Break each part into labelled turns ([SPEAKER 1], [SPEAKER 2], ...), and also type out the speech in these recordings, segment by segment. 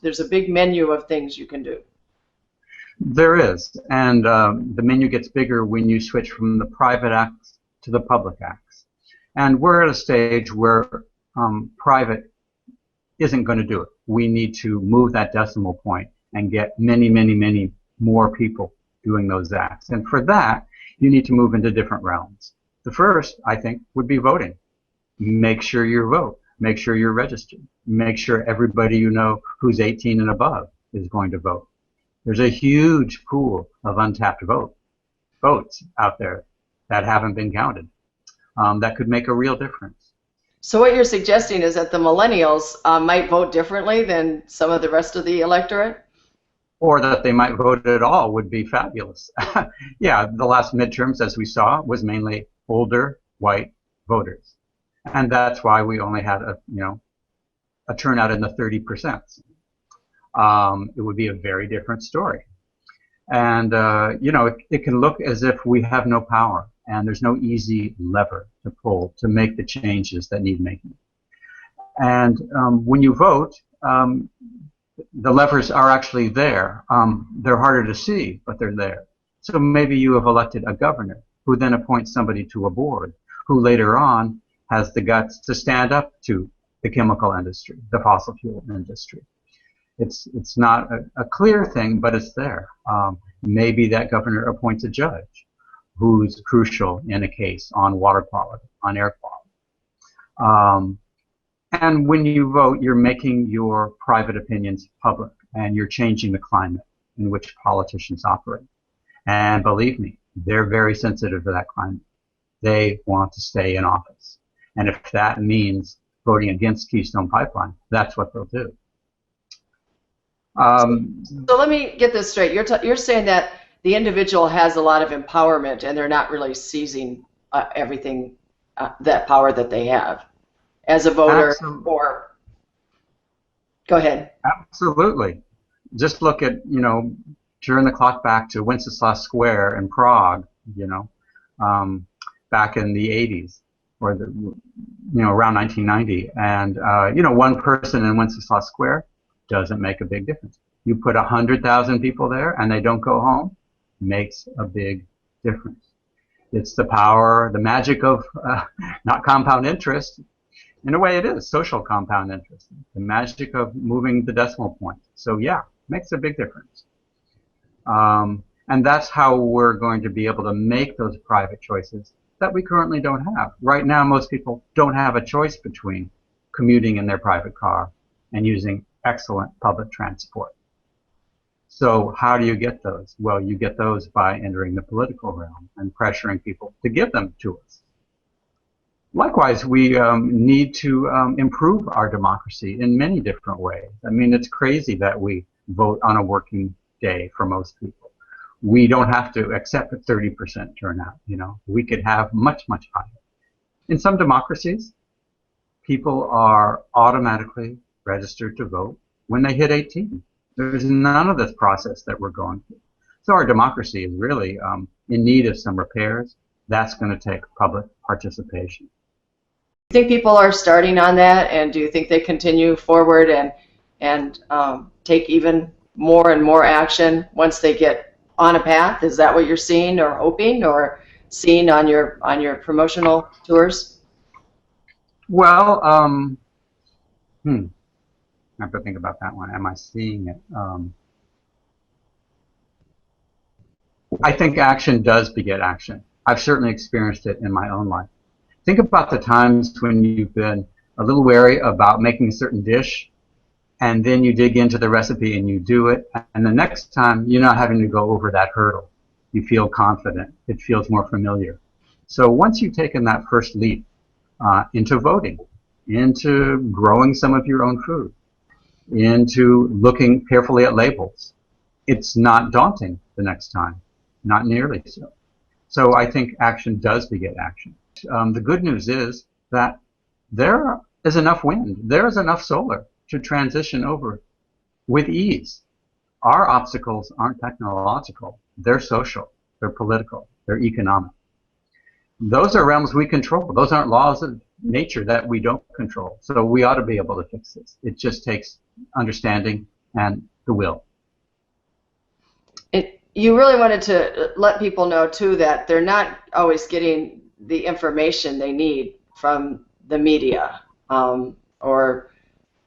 [SPEAKER 1] there's a big menu of things you can do.
[SPEAKER 2] There is, and the menu gets bigger when you switch from the private acts to the public acts. And we're at a stage where private isn't going to do it. We need to move that decimal point and get many, many, many more people doing those acts. And for that, you need to move into different realms. The first, I think, would be voting. Make sure you vote. Make sure you're registered. Make sure everybody you know who's 18 and above is going to vote. There's a huge pool of untapped votes out there that haven't been counted. That could make a real difference.
[SPEAKER 1] So what you're suggesting is that the millennials might vote differently than some of the rest of the electorate?
[SPEAKER 2] Or that they might vote at all would be fabulous. Yeah, the last midterms, as we saw, was mainly older white voters. And that's why we only had a turnout in the 30%. It would be a very different story. And, it can look as if we have no power and there's no easy lever to pull to make the changes that need making. And when you vote, the levers are actually there. They're harder to see, but they're there. So maybe you have elected a governor who then appoints somebody to a board who later on has the guts to stand up to the chemical industry, the fossil fuel industry. It's not a clear thing, but it's there. Maybe that governor appoints a judge who's crucial in a case on water quality, on air quality. And when you vote, you're making your private opinions public, and you're changing the climate in which politicians operate. And believe me, they're very sensitive to that climate. They want to stay in office. And if that means voting against Keystone Pipeline, that's what they'll do.
[SPEAKER 1] So let me get this straight. You're saying that the individual has a lot of empowerment and they're not really seizing everything, that power that they have as a voter.
[SPEAKER 2] Absolutely.
[SPEAKER 1] Or go ahead.
[SPEAKER 2] Absolutely. Just look at, turn the clock back to Wenceslas Square in Prague, back in the 80s or around 1990. And, one person in Wenceslas Square doesn't make a big difference. You put 100,000 people there and they don't go home, makes a big difference. It's the power, the magic of not compound interest. In a way it is, social compound interest. The magic of moving the decimal point. So yeah, makes a big difference. And that's how we're going to be able to make those private choices that we currently don't have. Right now, most people don't have a choice between commuting in their private car and using excellent public transport. So how do you get those? Well, you get those by entering the political realm and pressuring people to give them to us. Likewise, we need to improve our democracy in many different ways. I mean, it's crazy that we vote on a working day for most people. We don't have to accept a 30% turnout, We could have much, much higher. In some democracies, people are automatically registered to vote when they hit 18. There's none of this process that we're going through. So our democracy is really in need of some repairs. That's going to take public participation.
[SPEAKER 1] Do you think people are starting on that, and do you think they continue forward and take even more and more action once they get on a path? Is that what you're seeing or hoping or seeing on your promotional tours?
[SPEAKER 2] Well, I have to think about that one. Am I seeing it? I think action does beget action. I've certainly experienced it in my own life. Think about the times when you've been a little wary about making a certain dish, and then you dig into the recipe and you do it, and the next time you're not having to go over that hurdle. You feel confident. It feels more familiar. So once you've taken that first leap into voting, into growing some of your own food, into looking carefully at labels, it's not daunting the next time, not nearly so. So I think action does beget action. The good news is that there is enough wind, there is enough solar to transition over with ease. Our obstacles aren't technological, they're social, they're political, they're economic. Those are realms we control. Those aren't laws of nature that we don't control. So we ought to be able to fix this. It just takes understanding and the will.
[SPEAKER 1] You really wanted to let people know, too, that they're not always getting the information they need from the media, or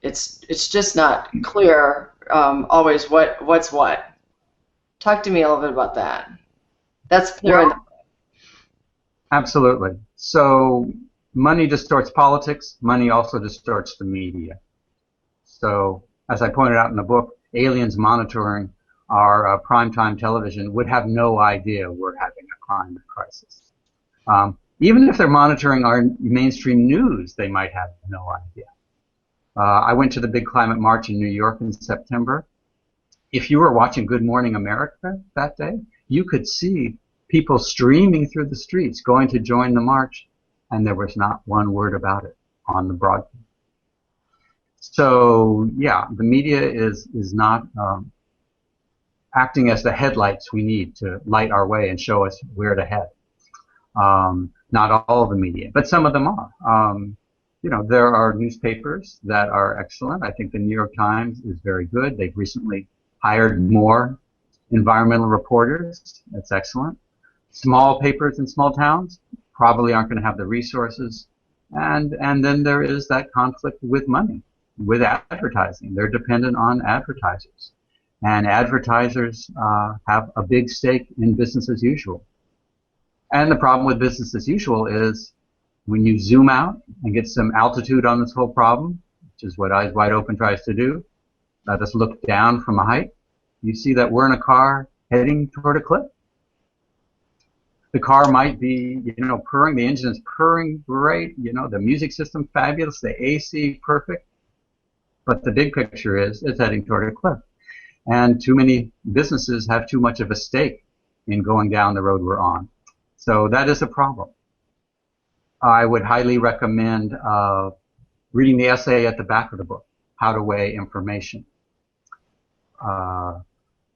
[SPEAKER 1] it's just not clear always what's what. Talk to me a little bit about that. That's clear.
[SPEAKER 2] Well, absolutely. So money distorts politics. Money also distorts the media. So as I pointed out in the book, aliens monitoring our primetime television would have no idea we're having a climate crisis. Even if they're monitoring our mainstream news, they might have no idea. I went to the big climate march in New York in September. If you were watching Good Morning America that day, you could see people streaming through the streets going to join the march, and there was not one word about it on the broadcast. So yeah, the media is not acting as the headlights we need to light our way and show us where to head. Not all of the media, but some of them are. You know, there are newspapers that are excellent. I think the New York Times is very good. They've recently hired more environmental reporters. That's excellent. Small papers in small towns probably aren't going to have the resources. And then there is that conflict with money, with advertising. They're dependent on advertisers. And advertisers have a big stake in business as usual. And the problem with business as usual is when you zoom out and get some altitude on this whole problem, which is what Eyes Wide Open tries to do, let us look down from a height, you see that we're in a car heading toward a cliff. The car might be, you know, purring, the engine is purring great, you know, the music system fabulous, the AC perfect, but the big picture is it's heading toward a cliff. And too many businesses have too much of a stake in going down the road we're on. So that is a problem. I would highly recommend reading the essay at the back of the book, How to Weigh Information.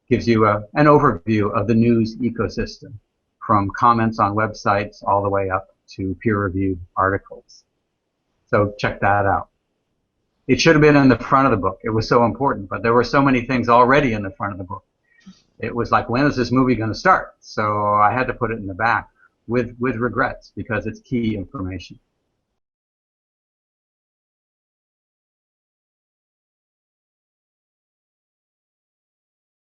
[SPEAKER 2] Gives you an overview of the news ecosystem, from comments on websites all the way up to peer-reviewed articles. So check that out. It should have been in the front of the book. It was so important, but there were so many things already in the front of the book. It was like, when is this movie going to start? So I had to put it in the back with regrets because it's key information.